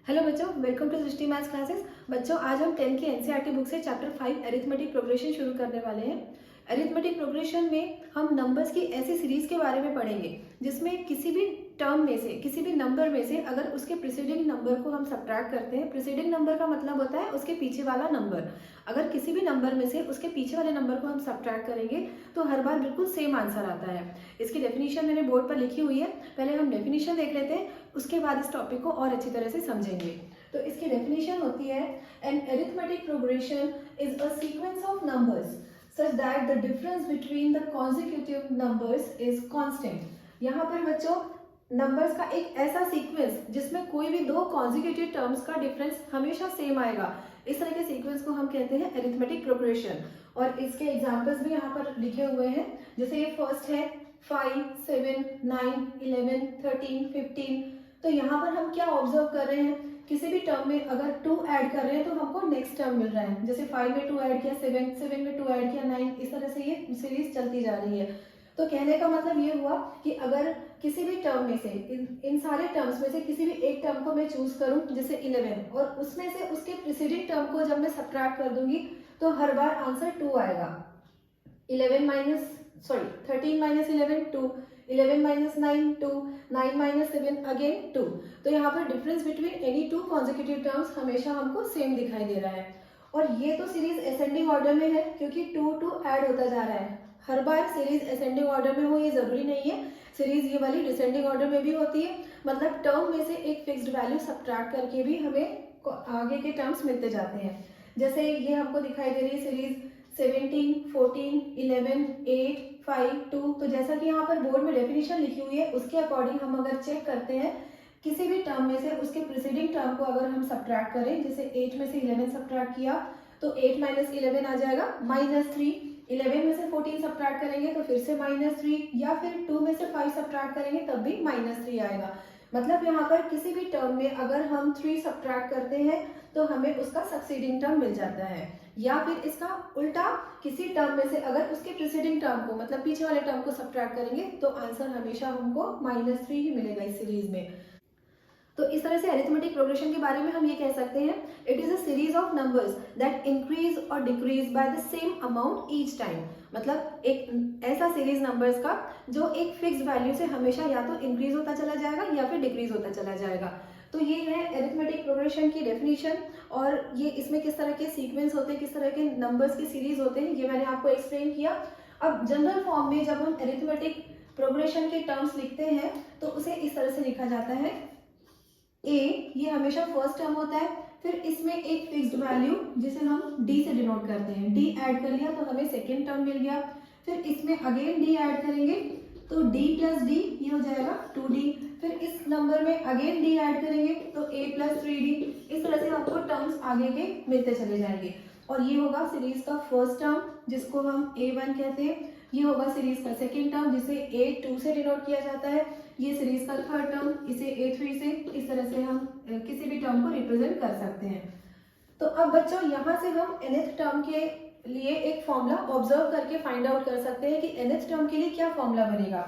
Hello बच्चों, welcome to Srishti maths classes. बच्चों, आज हम 10 की एनसीईआरटी बुक से चैप्टर 5 अरिथमेटिक प्रोग्रेशन शुरू करने वाले हैं। अरिथमेटिक प्रोग्रेशन में हम नंबर्स की ऐसी सीरीज के बारे में पढ़ेंगे जिसमें किसी भी टर्म में से, किसी भी नंबर में से अगर उसके प्रीसीडिंग नंबर को हम सब्ट्रैक्ट करते हैं। प्रीसीडिंग नंबर का मतलब होता है उसके पीछे वाला नंबर। अगर किसी भी नंबर में से उसके पीछे वाले नंबर को हम सब्ट्रैक्ट करेंगे तो हर बार बिल्कुल सेम आंसर आता है। इसकी डेफिनेशन मैंने बोर्ड पर लिखी हुई है। पहले हम डेफिनेशन देख लेते हैं, उसके बाद इस टॉपिक को और अच्छी तरह से समझेंगे। तो इसकी डेफिनेशन होती है, an arithmetic progression is a sequence of numbers such that the difference between the consecutive numbers is constant। यहाँ पर बच्चों नंबर्स का एक ऐसा सीक्वेंस जिसमें कोई भी दो कॉन्जिक्यूटिव टर्म्स का डिफरेंस हमेशा सेम आएगा, इस तरह के सीक्वेंस को हम कहते हैं अरिथमेटिक प्रोग्रेशन। और इसके एग्जांपल्स भी यहाँ पर लिखे हुए हैं। जैसे ये फर्स्ट है 5, 7, 9, 11, 13, 15। तो यहाँ पर हम क्या ऑब्जर्व कर रहे हैं, किसी भी टर्म में अगर 2 ऐड कर रहे हैं तो हमको नेक्स्ट टर्म मिल रहा है। जैसे 5 में 2 ऐड किया 7, 7 में 2 ऐड किया 9, इस तरह से ये सीरीज चलती जा रही है। तो कहने का मतलब ये हुआ कि अगर किसी भी टर्म में से इन सारे टर्म्स में से किसी भी एक टर्म को मैं चूज करूं, जैसे 11, और उसमें से उसके प्रीसीडिंग टर्म को जब मैं सब्ट्रैक्ट कर दूंगी तो हर बार आंसर 2 आएगा। 13 माइनस 11 2, 11 माइनस 9 2, 9 माइनस 7 अगेन 2। तो यहाँ पर difference between any two consecutive terms हमेशा हमको सेम दिखाई दे रहा है। और ये तो सीरीज असेंडिंग ऑर्डर में है क्योंकि 2 2 ऐड होता जा रहा है। हर बार सीरीज असेंडिंग ऑर्डर में हो ये जरूरी नहीं है, सीरीज ये वाली डिसेंडिंग ऑर्डर में भी होती है। मतलब टर्म में से एक फिक्स्ड वैल्यू सब्ट्रैक्ट करके भी हमें आगे के टर्म्स मिलते जाते हैं। जैसे ये हमको दिखाई दे रही है सीरीज 17, 14, 11, 8, 5, 2। तो जैसा कि यहाँ पर बोर्ड में डेफिनेशन लिखी हुई है उसके अकॉर्डिंग हम अगर चेक करते हैं किसी भी टर्म में से उसके प्रीसीडिंग टर्म को अगर हम सब्ट्रैक्ट करें, जैसे 8 में से 11 सब्ट्रैक्ट किया तो 8 माइनस 11 आ जाएगा -3। 11 में से 14 सब्ट्रैक्ट करेंगे तो फिर से -3, या फिर 2 में से 5 सब्ट्रैक्ट करेंगे तब भी -3 आएगा। मतलब यहाँ पर किसी भी टर्म में अगर हम 3 सब्ट्रैक्ट करते हैं तो हमें उसका सक्सीडिंग टर्म मिल जाता है। या फिर इसका उल्टा, किसी टर्म में से अगर उसके प्रीसीडिंग टर्म को, मतलब पीछे वाले टर्म को सब्ट्रैक्ट करेंगे तो आंसर हमेशा हमको -3 ही मिलेगा इस सीरीज में। तो इस तरह से अरिथमेटिक प्रोग्रेशन के बारे में हम ये कह सकते हैं, it is a series of numbers that increase or decrease by the same amount each time. मतलब एक ऐसा सीरीज नंबर्स का जो एक फिक्स वैल्यू से हमेशा या तो इंक्रीज होता चला जाएगा या फिर डिक्रीज होता चला जाएगा। तो ये है अरिथमेटिक प्रोग्रेशन की डेफिनेशन। और ये इसमें किस तरह के सीक्वेंस होते हैं, किस तरह के नंबर्स की सीरीज होते हैं, ये मैंने आपको एक्सप्लेन किया। अब जनरल फॉर्म में जब हम अरिथमेटिक प्रोग्रेशन के टर्म्स लिखते हैं तो उसे इस तरह से लिखा जाता है, ए ये हमेशा फर्स्ट टर्म होता है, फिर इसमें एक फिक्स्ड वैल्यू जिसे हम डी से डिनोट करते हैं, डी ऐड कर लिया तो हमें सेकेंड टर्म मिल गया। फिर इसमें अगेन डी ऐड करेंगे तो डी प्लस डी ये हो जाएगा 2d। फिर इस नंबर में अगेन डी ऐड करेंगे तो a प्लस 3d। इस तरह से आपको टर्म्स आगे के मिलते चले जाएंगे। और ये होगा सीरीज का फर्स्ट टर्म जिसको हम a1 कहते हैं। ये होगा सीरीज का सेकेंड टर्म जिसे a2 से डिनोट किया जाता है। ये सीरीज का थर्ड टर्म, इसे a3 से, इस तरह से हम किसी भी टर्म को रिप्रेजेंट कर सकते हैं। तो अब बच्चों यहाँ से हम nth टर्म के लिए एक फॉर्मूला ऑब्जर्व करके फाइंड आउट कर सकते हैं कि nth टर्म के लिए क्या फॉर्मूला बनेगा।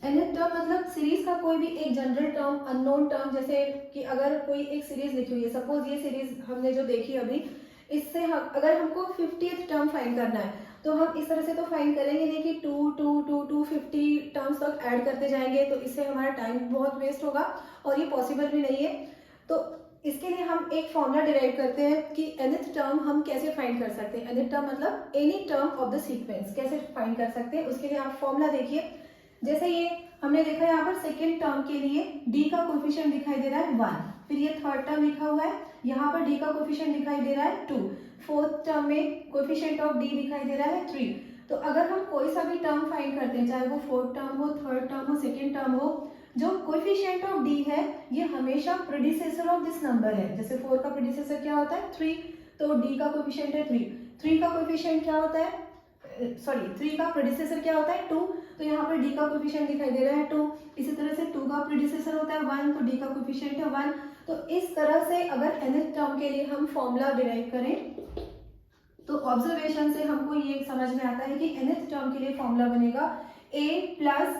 nth टर्म मतलब सीरीज का कोई भी एक जनरल टर्म, अननोन टर्म। जैसे कि अगर कोई एक सीरीज लिखी हुई है, सपोज ये सीरीज हमने जो देखी अभी, इससे हम अगर हमको 50th टर्म फाइंड करना है तो हम इस तरह से तो फाइंड करेंगे नहीं कि 2 2 2 2 50 टर्म्स तक ऐड करते जाएंगे, तो इससे हमारा टाइम बहुत वेस्ट होगा और ये पॉसिबल भी नहीं है। तो इसके लिए हम एक फॉर्मूला डिराइव करते हैं कि nth टर्म हम कैसे फाइंड कर सकते हैं। nth टर्म मतलब any term of the sequence कैसे फाइंड कर सकते हैं, उसके लिए आप फॉर्मूला देखिए। जैसे ये हमने देखा यहाँ पर सेकेंड टर्म के लिए d का कोएफिशिएंट दिखाई दे रहा है 1, फिर ये थर्ड टर्म लिखा हुआ है, यहाँ पर d का कोएफिशिएंट दिखाई दे रहा है 2, फोर्थ टर्म में कोएफिशिएंट ऑफ d दिखाई दे रहा है 3। तो अगर हम कोई सा भी टर्म फाइंड करते हैं, चाहे वो फोर्थ टर्म हो, थर्ड टर्म हो, सेकेंड टर्म हो, जो कोएफिशिएंट ऑफ d है ये हमेशा प्रेडिसेसर ऑफ दिस नंबर है। जैसे 4 का प्रेडिसेसर क्या होता है 3, तो d का कोएफिशिएंट है 3। 3 का कोएफिशिएंट क्या होता है, 3 का प्रेडिसेसर क्या होता है 2, तो यहाँ पर d का कोएफिशिएंट दिखाई दे रहा है 2। इसी तरह से 2 का प्रेडिसेसर होता है 1, तो d का कोएफिशिएंट है 1। तो इस तरह से अगर nth टर्म के लिए हम फॉर्मूला डिराइव करें तो ऑब्जर्वेशन से हमको ये समझ में आता है कि nth टर्म के लिए फॉर्मूला बनेगा a plus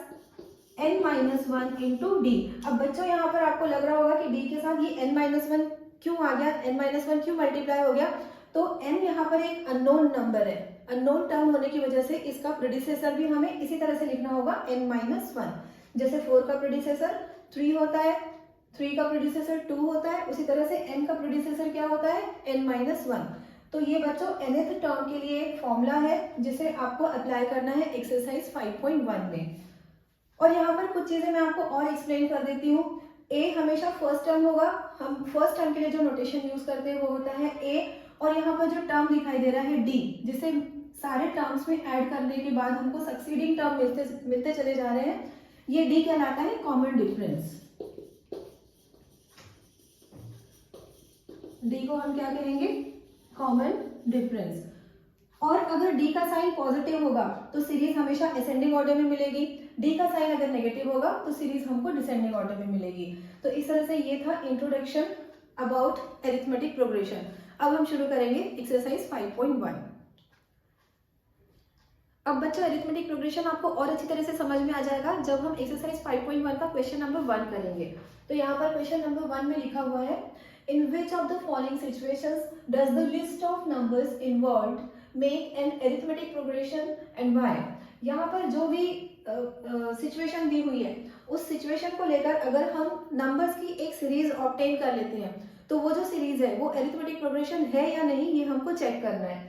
n minus one into D. अब बच्चों यहाँ पर आपको लग रहा होगा कि डी के साथ ये n माइनस वन क्यों आ गया, n माइनस वन क्यों मल्टीप्लाई हो गया, तो n यहाँ पर एक अननोन नंबर है, अननोन टर्म होने की वजह से इसका प्रेडिसेसर भी हमें इसी तरह से लिखना होगा n माइनस वन। जैसे 4 का प्रेडिसेसर 3 होता है, 3 का प्रेडिसेसर 2 होता है, उसी तरह से n का प्रेडिसेसर क्या होता है, n माइनस वन। तो ये बच्चों nth टर्म के लिए एक फॉर्मूला है जिसे आपको अप्लाई करना है एक्सरसाइज 5.1 में। और यहाँ पर कुछ चीजें मैं आपको और एक्सप्लेन कर देती हूँ। a हमेशा फर्स्ट टर्म होगा, हम फर्स्ट टर्म के लिए जो नोटेशन यूज करते हैं वो होता है a, और यहाँ पर जो टर्म दिखाई दे रहा है d, जिसे सारे टर्म्स में ऐड करने के बाद हमको सक्सीडिंग टर्म मिलते चले जा रहे हैं, ये d कहलाता है कॉमन डिफरेंस। d को हम क्या कहेंगे, कॉमन डिफरेंस। और अगर d का साइन पॉजिटिव होगा तो सीरीज हमेशा असेंडिंग ऑर्डर में मिलेगी, d का साइन अगर नेगेटिव होगा तो सीरीज हमको डिसेंडिंग ऑर्डर में मिलेगी। तो इस तरह से ये था इंट्रोडक्शन अबाउट अरिथमेटिक प्रोग्रेशन। अब हम शुरू करेंगे एक्सरसाइज 5.1। अब बच्चों अरिथमेटिक प्रोग्रेशन आपको और अच्छी तरह से समझ में आ जाएगा जब हम एक्सरसाइज 5.1 का क्वेश्चन नंबर 1 करेंगे। तो यहाँ पर क्वेश्चन नंबर 1 में लिखा हुआ है, in which of the following situations does the list of numbers involved make an arithmetic progression and why. यहाँ पर जो भी सिचुएशन दी हुई है उस सिचुएशन को लेकर अगर हम नंबर्स की एक सीरीज ऑब्टेन कर लेते हैं तो वो जो सीरीज है वो अरिथमेटिक प्रोग्रेशन है या नहीं, ये हमको चेक करना है।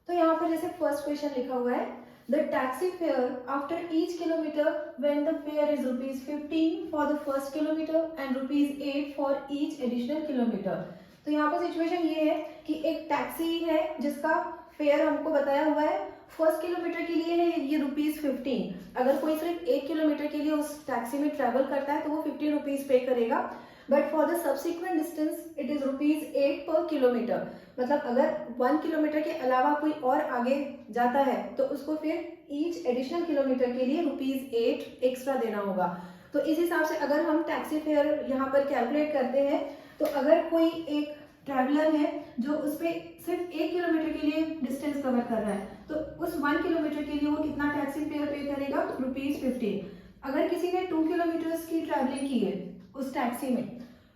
तो यहाँ पर जैसे फर्स्ट क्वेश्चन लिखा हुआ है, the taxi fare after each kilometre when the fair is ₹15 for the first kilometre and ₹8 for each additional kilometre. तो यहाँ पर सिचुएशन ये है कि एक टैक्सी है जिसका फेयर हमको बताया हुआ है, फर्स्ट किलोमीटर के लिए है ये ₹15। अगर कोई सिर्फ 1 किलोमीटर के लिए उस टैक्सी में ट्रेवल करता है तो वो ₹15 पे करेगा, but for the subsequent distance it is ₹8 पर किलोमीटर। मतलब अगर 1 किलोमीटर के अलावा कोई और आगे जाता है तो उसको फिर ईच एडिशनल किलोमीटर के लिए ₹8 एक्स्ट्रा देना होगा। तो इस हिसाब से अगर हम टैक्सी फेयर यहाँ पर कैलकुलेट करते हैं तो अगर कोई एक ट्रैवलर है जो उस पर सिर्फ 1 किलोमीटर के लिए डिस्टेंस कवर कर रहा है तो उस 1 किलोमीटर के लिए वो कितना टैक्सी फेयर पे करेगा, ₹15। अगर किसी ने 2 किलोमीटर की ट्रैवलिंग की है उस टैक्सी में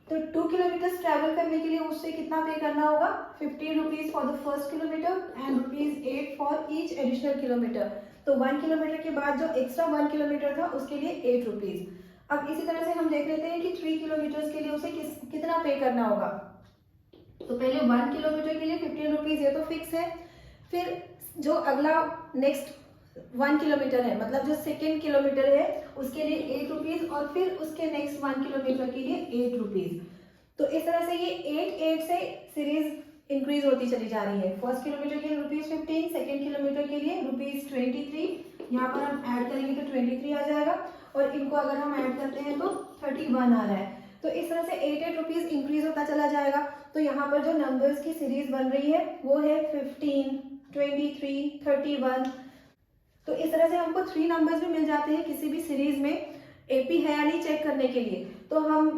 तो 2 किलोमीटर ट्रैवल करने के लिए उससे कितना पे करना होगा, ₹15 for the first kilometre and ₹8 for each additional kilometre. तो 1 किलोमीटर के बाद जो एक्स्ट्रा 1 किलोमीटर था उसके लिए ₹8। अब इसी तरह से हम देख लेते हैं कि 3 किलोमीटर के लिए उसे कितना पे करना होगा। तो पहले 1 किलोमीटर के लिए ₹15 ये तो फिक्स है, फिर जो अगला नेक्स्ट 1 किलोमीटर है मतलब जो सेकेंड किलोमीटर है उसके लिए ₹8 और फिर उसके नेक्स्ट 1 किलोमीटर के लिए ₹8। तो इस तरह से ये 8 से सीरीज इंक्रीज होती चली जा रही है। फर्स्ट किलोमीटर के लिए ₹15, सेकेंड किलोमीटर के लिए ₹23, यहाँ पर हम ऐड करेंगे तो 23 आ जाएगा और इनको अगर हम ऐड करते हैं तो 31 आ रहा है। तो इस तरह से ₹8 इंक्रीज होता चला जाएगा। तो यहाँ पर जो नंबर्स की सीरीज बन रही है वो है 15, 23, 31। तो इस तरह से हमको 3 नंबर्स भी मिल जाते हैं किसी भी सीरीज में एपी है या नहीं चेक करने के लिए। तो हम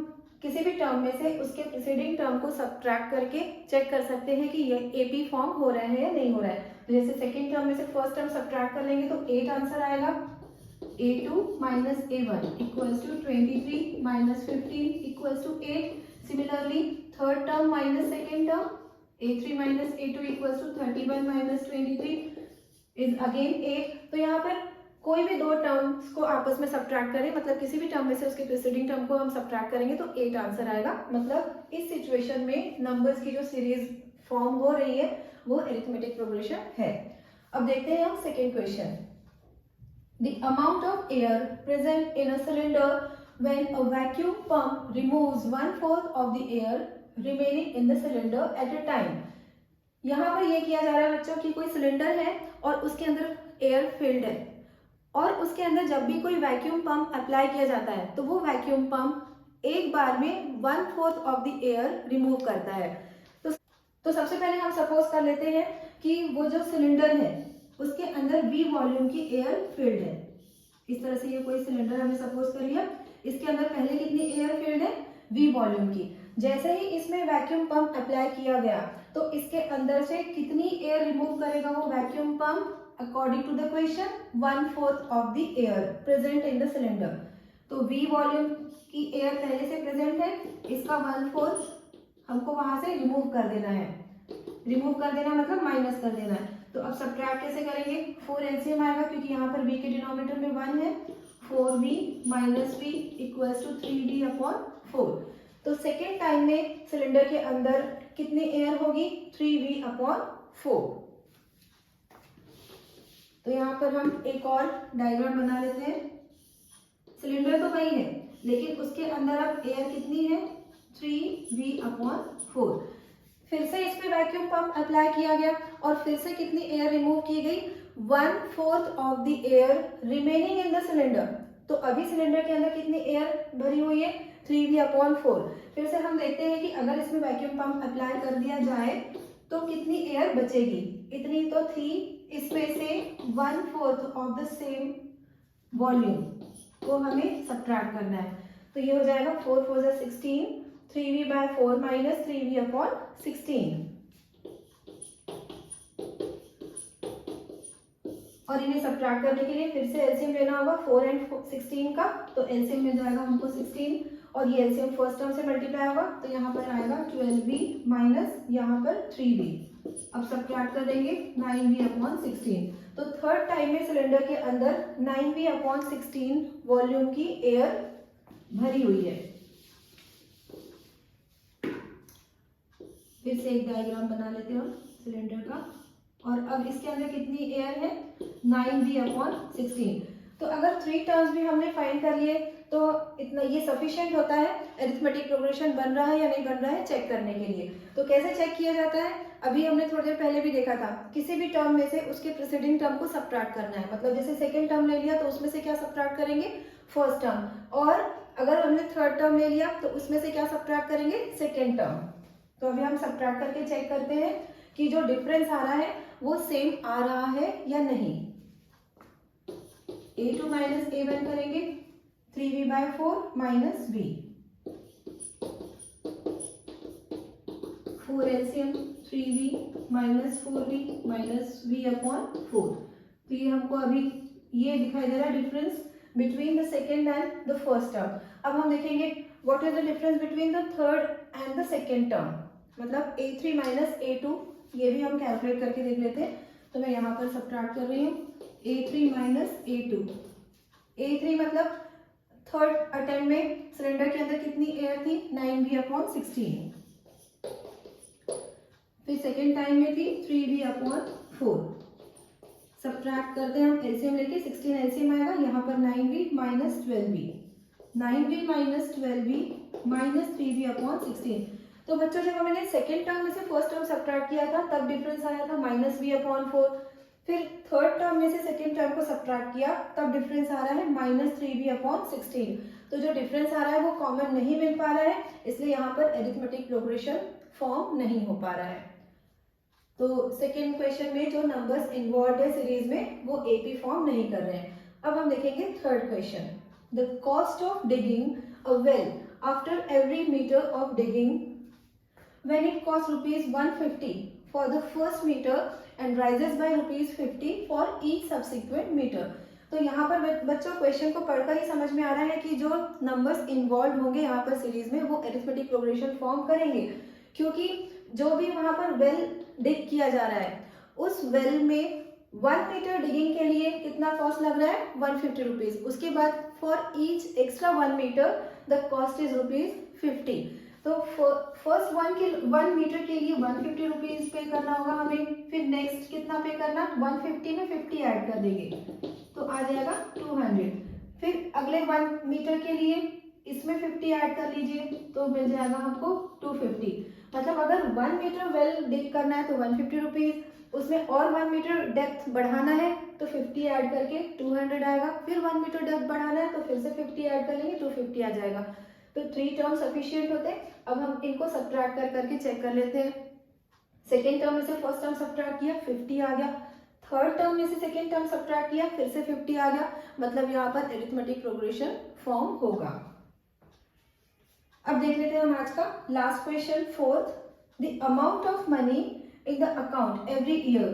किसी भी टर्म में से उसके प्रीसीडिंग टर्म को सबट्रैक्ट करके चेक कर सकते हैं कि ये एपी फॉर्म हो रहा है या नहीं हो रहा है। तो जैसे सेकेंड टर्म में से फर्स्ट टर्म सबट्रैक्ट कर लेंगे तो 8 आंसर आएगा, A2 minus A1 equals to 23 minus 15 equals to 8. Similarly, third term minus second term, A3 minus A2 equals to 31 minus 23 is again 8. तो यहाँ पर कोई भी दो टर्म्स को आपस में सबट्रैक्ट करें, मतलब किसी भी टर्म में से उसके प्रीसीडिंग टर्म को हम सबट्रैक्ट करेंगे तो 8 आंसर आएगा। मतलब इस सिचुएशन में नंबर्स की जो सीरीज फॉर्म हो रही है वो अरिथमेटिक प्रोग्रेशन है। अब देखते हैं हम second question. The amount of air present in a cylinder when a vacuum pump removes 1/4 of the air remaining in the cylinder at a time. यहाँ पर यह किया जा रहा है बच्चों कि कोई सिलेंडर है और उसके अंदर एयर फिल्ड है और उसके अंदर जब भी कोई वैक्यूम पंप अप्लाई किया जाता है तो वो वैक्यूम पंप एक बार में 1/4 ऑफ द एयर रिमूव करता है। तो सबसे पहले हम सपोज कर लेते हैं कि वो जो सिलेंडर है उसके अंदर V वॉल्यूम की एयर फिल्ड है। इस तरह से ये कोई सिलेंडर हमने सपोज कर लिया, इसके अंदर पहले कितनी एयर फिल्ड है, V वॉल्यूम की। जैसे ही इसमें वैक्यूम पंप अप्लाई किया गया तो इसके अंदर से कितनी एयर रिमूव करेगा वो vacuum pump, according to the question 1/4 of the air present in the cylinder. तो V वॉल्यूम की एयर पहले से प्रेजेंट है, इसका 1/4 हमको वहां से रिमूव कर देना है। रिमूव कर देना मतलब माइनस कर देना है। तो अब सब्ट्रैक्ट कैसे करेंगे, 4 एलसीएम आएगा क्योंकि यहाँ पर V के डिनोमिनेटर में 1 है, 4V minus V equals to 3V/4। तो सेकेंड टाइम में सिलेंडर के अंदर कितनी एयर होगी, 3V/4। तो यहाँ पर हम एक और डायग्राम बना लेते हैं। सिलेंडर तो वही है लेकिन उसके अंदर अब एयर कितनी है, 3V/4। फिर से इस पे वैक्यूम पंप अप्लाई किया गया और फिर से कितनी एयर रिमूव की गई, 1/4 of the air remaining in the cylinder. तो अभी सिलेंडर के अंदर कितनी एयर भरी हुई है, 3V/4। फिर से हम देखते हैं कि अगर इसमें वैक्यूम पंप अप्लाई कर दिया जाए तो कितनी एयर बचेगी, इतनी तो थी, इसमें से 1/4 ऑफ द सेम वॉल्यूम को हमें सब्ट्रैक्ट करना है। तो ये हो जाएगा 4 4 16, 3V/4 माइनस 3V/16। और इन्हें सब्ट्रैक्ट करने के लिए फिर से एलसीएम लेना होगा 4 and 16 का। तो एलसीएम मिल जाएगा हमको 16 और ये एलसीएम फर्स्ट टर्म से मल्टीप्लाई होगा तो यहाँ पर आएगा 12V माइनस यहाँ पर 3V। अब सब्ट्रैक्ट कर देंगे 9V/16। तो थर्ड टाइम में सिलेंडर के अंदर 9V/16 वॉल्यूम की एयर भरी हुई है। फिर से एक डायग्राम बना लेते हैं हम सिलेंडर का और अब इसके अंदर कितनी एयर है, 9V/16। तो अगर 3 टर्म्स भी हमने फाइंड कर लिए तो इतना ये सफिशिएंट होता है अरिथमेटिक प्रोग्रेशन बन रहा है या नहीं बन रहा है चेक करने के लिए। तो कैसे चेक किया जाता है, अभी हमने थोड़ी देर पहले भी देखा था, किसी भी टर्म में से उसके प्रीसीडिंग टर्म को सब्ट्रैक्ट करना है। मतलब जैसे सेकेंड टर्म ले लिया तो उसमें से क्या सब्ट्रैक्ट करेंगे, फर्स्ट टर्म, और अगर हमने थर्ड टर्म ले लिया तो उसमें से क्या सब्ट्रैक्ट करेंगे, सेकेंड टर्म। तो अभी हम सब्ट्रैक्ट करके चेक करते हैं कि जो डिफरेंस आ रहा है वो सेम आ रहा है या नहीं। A2 माइनस A1 करेंगे, 3V/4 minus V, 4 LCM 3V minus 4V minus V/4। तो ये हमको अभी ये दिखाई दे रहा है difference between the second and the first term. अब हम देखेंगे what is the difference between the third and the second term, मतलब A3 माइनस A2, ये भी हम कैलकुलेट करके देख लेते हैं। तो मैं यहाँ पर सब्ट्रैक्ट कर रही हूँ, A3 माइनस A2। A3 मतलब थर्ड अटेम्प्ट में सिलेंडर के अंदर कितनी एयर थी, 9V/16। फिर सेकेंड टाइम में थी 3V/4। सब्ट्रैक्ट करते हैं हम एलसीएम लेके, 16 एलसीएम आएगा, यहाँ पर 9V minus 12V, 9V minus 12V minus 3V/16। तो बच्चों जब मैंने सेकेंड टर्म में से फर्स्ट टर्म सब्ट्रैक्ट किया था तब डिफरेंस आया था -V/4। फिर थर्ड टर्म में से सेकेंड टर्म को सब्ट्रैक्ट किया तब डिफरेंस आ रहा है -3V/16। तो जो डिफरेंस आ रहा है वो कॉमन नहीं मिल पा रहा है, इसलिए यहाँ पर अरिथमेटिक प्रोग्रेशन फॉर्म नहीं हो पा रहा है। तो सेकेंड क्वेश्चन में जो नंबर्स इन्वॉल्व है सीरीज में वो AP फॉर्म नहीं कर रहे हैं। अब हम देखेंगे third question, the cost of digging a well after every metre of digging when it costs ₹150 for the first meter and rises by ₹50 for each subsequent meter। तो यहाँ पर बच्चों क्वेश्चन को पढ़कर ही समझ में आ रहा है कि जो नंबर्स इन्वॉल्व होंगे यहाँ पर सीरीज में वो अरिथमेटिक प्रोग्रेशन फॉर्म करेंगे, क्योंकि जो भी वहाँ पर वेल डिग किया जा रहा है उस वेल में 1 मीटर डिगिंग के लिए कितना कॉस्ट लग रहा है, ₹150। उसके बाद for each extra 1 metre the cost is ₹50। तो फर्स्ट 1 मीटर के लिए ₹150 पे करना होगा हमें। फिर नेक्स्ट कितना पे करना, 150 में 50 ऐड कर देंगे तो आ जाएगा 200। फिर अगले 1 मीटर के लिए इसमें 50 ऐड कर लीजिए तो मिल जाएगा हमको 250। मतलब अगर 1 मीटर वेल डिग करना है तो ₹150, उसमें और 1 मीटर डेप्थ बढ़ाना है तो 50 ऐड करके 200 आएगा। फिर 1 मीटर डेप्थ बढ़ाना है तो फिर से 50 ऐड कर लेंगे, 250 आ जाएगा। तो 3 टर्म सफिशिएंट होते हैं। अब हम इनको सब्ट्रैक्ट करके चेक कर लेते हैं। सेकेंड टर्म में से फर्स्ट टर्म सब्ट्रैक्ट किया, 50 आ गया। थर्ड टर्म में से सेकेंड टर्म सब्ट्रैक्ट किया, फिर से 50 आ गया। मतलब यहाँ पर अरिथमेटिक प्रोग्रेशन फॉर्म होगा। अब देख लेते हैं हम आज का last question, fourth, the amount of money in the account every year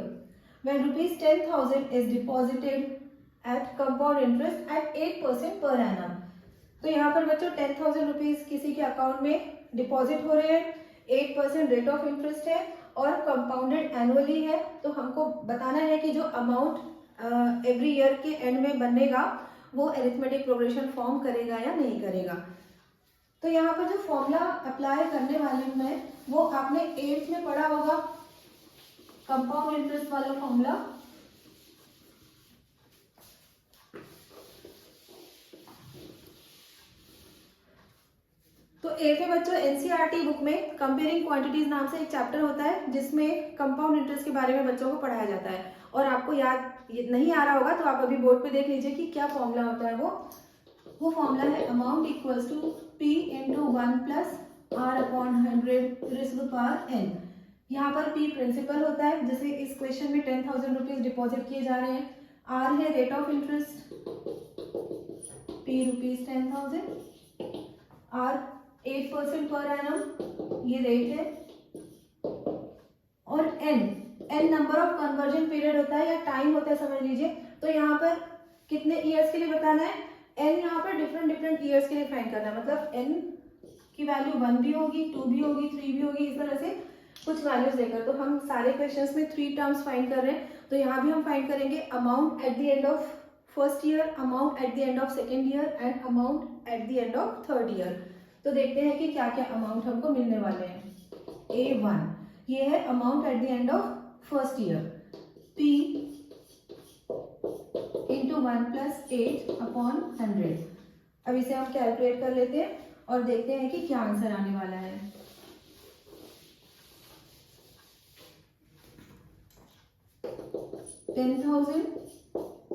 when ₹10,000 is deposited at compound interest at 8% per annum। तो यहाँ पर बच्चों 10,000 रुपीज किसी के अकाउंट में डिपॉजिट हो रहे हैं, 8% रेट ऑफ इंटरेस्ट है और कंपाउंडेड एनुअली है। तो हमको बताना है कि जो अमाउंट एवरी ईयर के एंड में बनेगा वो अरिथमेटिक प्रोग्रेशन फॉर्म करेगा या नहीं करेगा। तो यहाँ पर जो फॉर्मूला अप्लाई करने वाले हूँ मैं, वो आपने 8th में पढ़ा होगा, कंपाउंड इंटरेस्ट वाला फॉर्मूला। तो 8th में बच्चों एनसीईआरटी बुक में कंपेयरिंग क्वांटिटीज नाम से एक चैप्टर होता है जिसमें कंपाउंड इंटरेस्ट के बारे में बच्चों को पढ़ाया जाता है। और आपको याद नहीं आ रहा होगा तो आप अभी बोर्ड पे देख लीजिए कि क्या फॉर्मूला होता है। वो फॉर्मूला है amount equals to P into 1 plus R upon 100 raised to power n। यहाँ पर P प्रिंसिपल होता है, जैसे इस क्वेश्चन में 10,000 रुपीज डिपॉजिट किए जा रहे हैं। R है rate of interest, P rupees 10,000, R 8% per annum ये रेट है, और n number of conversion period होता है या टाइम होता है समझ लीजिए। तो यहाँ पर कितने ईयर्स के लिए बताना है, n यहाँ पर डिफरेंट ईयर्स के लिए फाइंड करना है। मतलब n की वैल्यू 1 भी होगी, 2 भी होगी, 3 भी होगी, इस तरह से कुछ वैल्यूज देकर। तो हम सारे क्वेश्चंस में 3 टर्म्स फाइंड कर रहे हैं, तो यहाँ भी हम फाइंड करेंगे amount at the end of first year, amount at the end of second year and amount at the end of third year. तो देखते हैं कि क्या क्या अमाउंट हमको मिलने वाले हैं। A1 ये है amount at the end of first year, P into 1 plus 8 upon 100। अब इसे हम कैलकुलेट कर लेते हैं और देखते हैं कि क्या आंसर आने वाला है।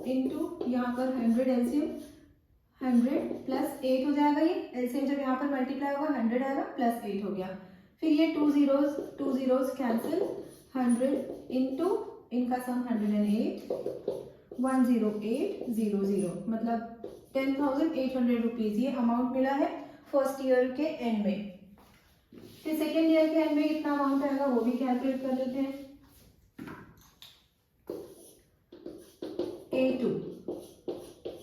इंटू यहाँ पर 100 एलसीएम, 100 प्लस 8 हो जाएगा, ये एलसीएम जब यहाँ पर मल्टीप्लाई होगा 100 आएगा प्लस 8 हो गया। फिर ये 2 जीरोस कैंसिल, 100 इंटू इनका सम 108, 10800, मतलब 10,800 रुपीज ये अमाउंट मिला है फर्स्ट ईयर के एंड में। फिर सेकेंड ईयर के एंड में कितना अमाउंट आएगा वो भी कैलकुलेट कर लेते हैं। A2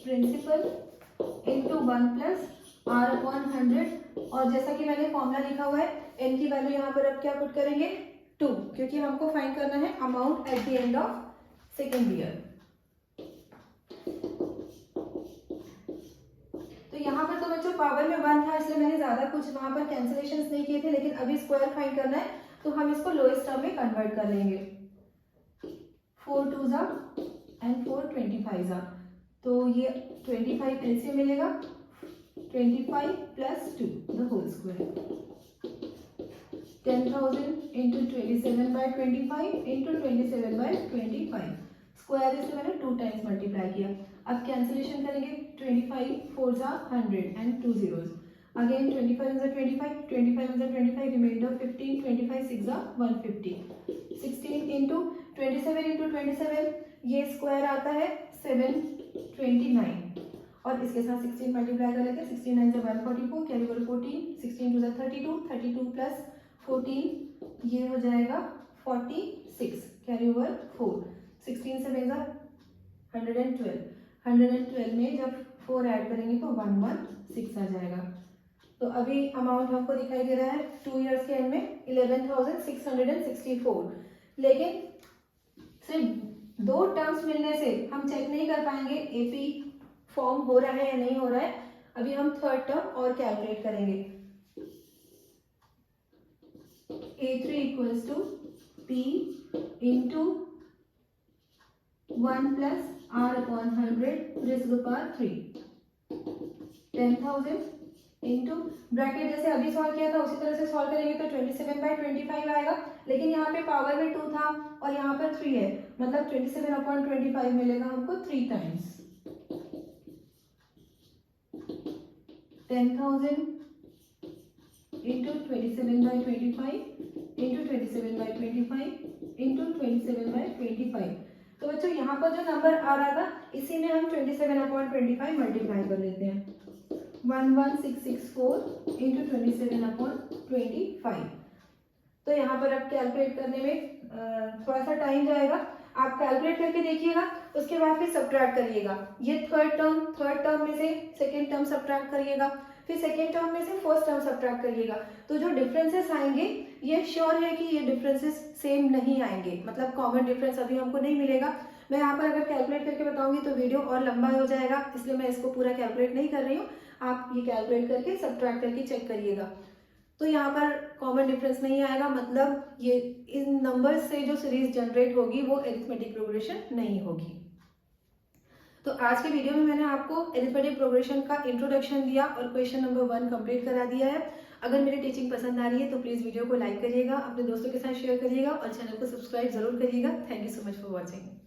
principal into 1 plus R upon 100, और जैसा कि मैंने फॉर्मूला लिखा हुआ है n की वैल्यू यहाँ पर अब क्या पुट करेंगे 2, क्योंकि हमको फाइंड करना है amount at the end of second year. तो यहाँ पर तो बच्चों पावर में 1 था इसलिए मैंने ज्यादा कुछ वहां पर कैंसिलेशंस नहीं किए थे, लेकिन अभी स्क्वायर फाइंड करना है तो हम इसको लोएस्ट टर्म में कन्वर्ट कर लेंगे। 4 2 जा एंड 4 25 जा, तो ये 25 एलसीएम मिलेगा, 25 plus 2 the whole square, 10,000 into 27/25 into 27/25। Square इसे मैंने 2 टाइम्स मल्टीप्लाई किया। अब कैंसिलेशन करेंगे, 25 4 जा 100 एंड 2 zeros, अगेन 25 जा 25, 25 जा 25, रिमाइंडर 15, 25 6 जा 150, 16 इंटू 27 इंटू 27, ये स्क्वायर आता है 729, और इसके साथ 16 मल्टीप्लाई कर लेते हैं, 16 9 जा 144, कैरी ओवर 14, 16 2 जा 32, 32 प्लस 14 ये हो जाएगा 46, कैरी ओवर 4, 16 7 जा 112, 112 में जब 4 ऐड करेंगे तो 116 आ जाएगा। तो अभी अमाउंट हमको दिखाई दे रहा है 2 इयर्स के एंड में 11,664, लेकिन सिर्फ 2 टर्म्स मिलने से हम चेक नहीं कर पाएंगे एपी फॉर्म हो रहा है या नहीं हो रहा है। अभी हम थर्ड टर्म और कैलकुलेट करेंगे। A3 equals to P into 1 plus R upon 100 raised to power 3, 10,000 into bracket जैसे अभी सॉल्व किया था उसी तरह से सॉल्व करेंगे तो 27/25 आएगा, लेकिन यहाँ पे पावर में 2 था और यहाँ पर 3 है, मतलब 27/25 मिलेगा हमको 3 टाइम्स। 10,000 into 27/25 into 27/25 into 27/25। तो बच्चों यहाँ पर जो नंबर आ रहा था इसी में हम 27/25 मल्टीप्लाई कर लेते हैं, 11664 इंटू 27/25। तो यहाँ पर अब कैलकुलेट करने में थोड़ा सा टाइम जाएगा। आप कैलकुलेट करके देखिएगा, उसके बाद फिर सब्ट्रैक्ट करिएगा। ये थर्ड टर्म में से सेकेंड टर्म सब्ट्रैक्ट करिएगा, फिर सेकेंड टर्म में से फर्स्ट टर्म सब्ट्रैक्ट करिएगा। तो जो डिफरेंसेस आएंगे ये श्योर है कि ये डिफरेंसेस सेम नहीं आएंगे, मतलब कॉमन डिफरेंस अभी हमको नहीं मिलेगा। मैं यहाँ पर अगर कैलकुलेट करके बताऊंगी तो वीडियो और लंबा हो जाएगा, इसलिए मैं इसको पूरा कैलकुलेट नहीं कर रही हूँ। आप ये कैलकुलेट करके सब्ट्रैक्ट करके चेक करिएगा। तो यहाँ पर कॉमन डिफरेंस नहीं आएगा, मतलब ये इन नंबर्स से जो सीरीज जनरेट होगी वो अरिथमेटिक प्रोग्रेशन नहीं होगी। तो आज के वीडियो में मैंने आपको अरिथमेटिक प्रोग्रेशन का इंट्रोडक्शन दिया और क्वेश्चन नंबर 1 कंप्लीट करा दिया है। अगर मेरी टीचिंग पसंद आ रही है तो प्लीज़ वीडियो को लाइक करिएगा, अपने दोस्तों के साथ शेयर करिएगा और चैनल को सब्सक्राइब जरूर करिएगा। Thank you so much for watching.